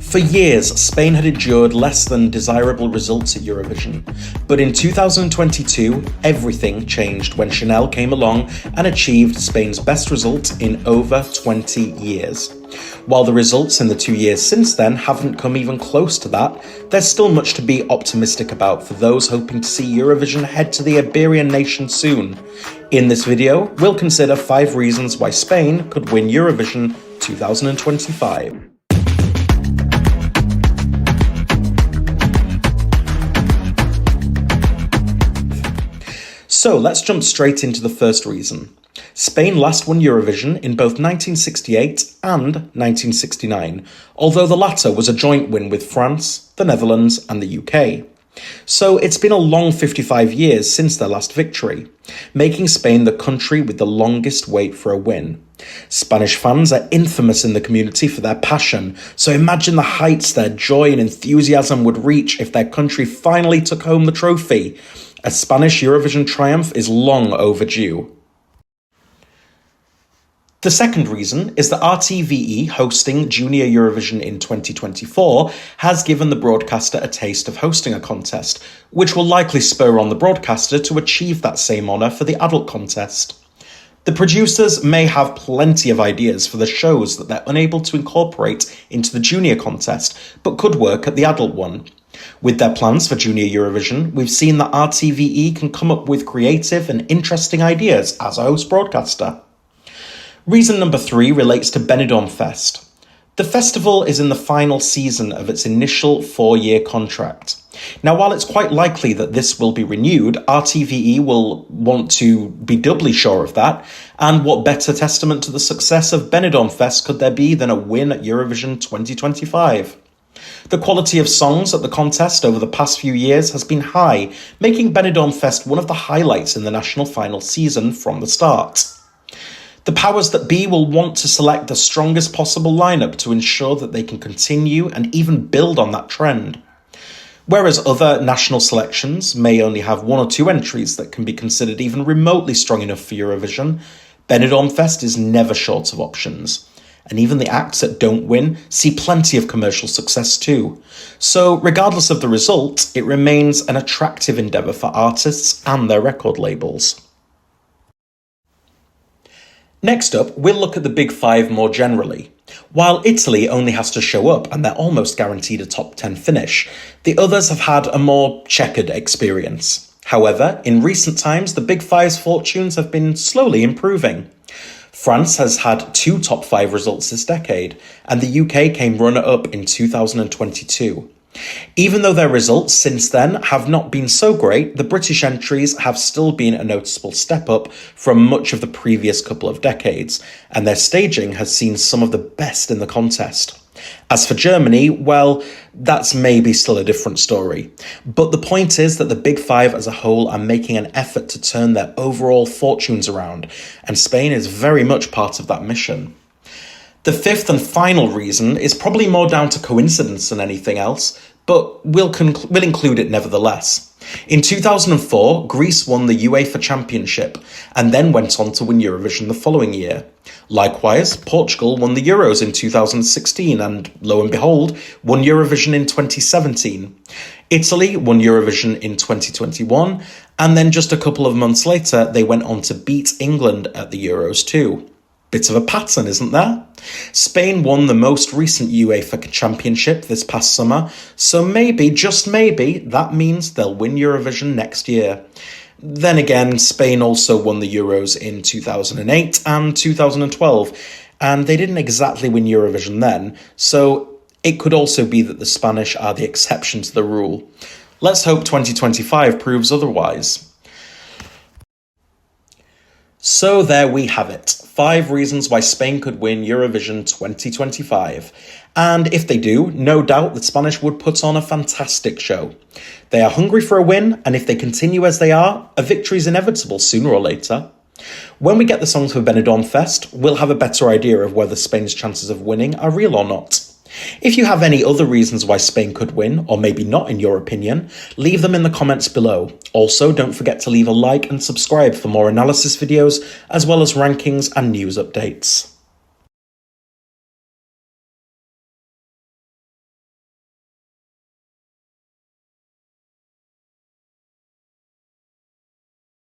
For years, Spain had endured less than desirable results at Eurovision, but in 2022, everything changed when Chanel came along and achieved Spain's best result in over 20 years. While the results in the 2 years since then haven't come even close to that, there's still much to be optimistic about for those hoping to see Eurovision head to the Iberian nation soon. In this video, we'll consider 5 reasons why Spain could win Eurovision 2025. So let's jump straight into the first reason. Spain last won Eurovision in both 1968 and 1969, although the latter was a joint win with France, the Netherlands and the UK. So it's been a long 55 years since their last victory, making Spain the country with the longest wait for a win. Spanish fans are infamous in the community for their passion, so imagine the heights their joy and enthusiasm would reach if their country finally took home the trophy. A Spanish Eurovision triumph is long overdue. The second reason is that RTVE hosting Junior Eurovision in 2024 has given the broadcaster a taste of hosting a contest, which will likely spur on the broadcaster to achieve that same honour for the adult contest. The producers may have plenty of ideas for the shows that they're unable to incorporate into the junior contest, but could work at the adult one. With their plans for Junior Eurovision, we've seen that RTVE can come up with creative and interesting ideas as a host broadcaster. Reason number 3 relates to Benidorm Fest. The festival is in the final season of its initial 4-year contract. Now, while it's quite likely that this will be renewed, RTVE will want to be doubly sure of that, and what better testament to the success of Benidorm Fest could there be than a win at Eurovision 2025? The quality of songs at the contest over the past few years has been high, making Benidorm Fest one of the highlights in the national final season from the start. The powers that be will want to select the strongest possible lineup to ensure that they can continue and even build on that trend. Whereas other national selections may only have 1 or 2 entries that can be considered even remotely strong enough for Eurovision, Benidorm Fest is never short of options. And even the acts that don't win see plenty of commercial success too. So regardless of the result, it remains an attractive endeavour for artists and their record labels. Next up, we'll look at the Big 5 more generally. While Italy only has to show up and they're almost guaranteed a top 10 finish, the others have had a more checkered experience. However, in recent times, the Big 5's fortunes have been slowly improving. France has had 2 top 5 results this decade, and the UK came runner-up in 2022. Even though their results since then have not been so great, the British entries have still been a noticeable step up from much of the previous couple of decades, and their staging has seen some of the best in the contest. As for Germany, well, that's maybe still a different story. But the point is that the Big 5 as a whole are making an effort to turn their overall fortunes around, and Spain is very much part of that mission. The 5th and final reason is probably more down to coincidence than anything else, but we'll include it nevertheless. In 2004, Greece won the UEFA Championship and then went on to win Eurovision the following year. Likewise, Portugal won the Euros in 2016 and, lo and behold, won Eurovision in 2017. Italy won Eurovision in 2021, and then just a couple of months later, they went on to beat England at the Euros too. Bit of a pattern, isn't there? Spain won the most recent UEFA Championship this past summer, so maybe, just maybe, that means they'll win Eurovision next year. Then again, Spain also won the Euros in 2008 and 2012, and they didn't exactly win Eurovision then, so it could also be that the Spanish are the exception to the rule. Let's hope 2025 proves otherwise. So there we have it, 5 reasons why Spain could win Eurovision 2025. And if they do, no doubt the Spanish would put on a fantastic show. They are hungry for a win, and if they continue as they are, a victory is inevitable sooner or later. When we get the songs for Benidorm Fest, we'll have a better idea of whether Spain's chances of winning are real or not. If you have any other reasons why Spain could win, or maybe not in your opinion, leave them in the comments below. Also, don't forget to leave a like and subscribe for more analysis videos, as well as rankings and news updates.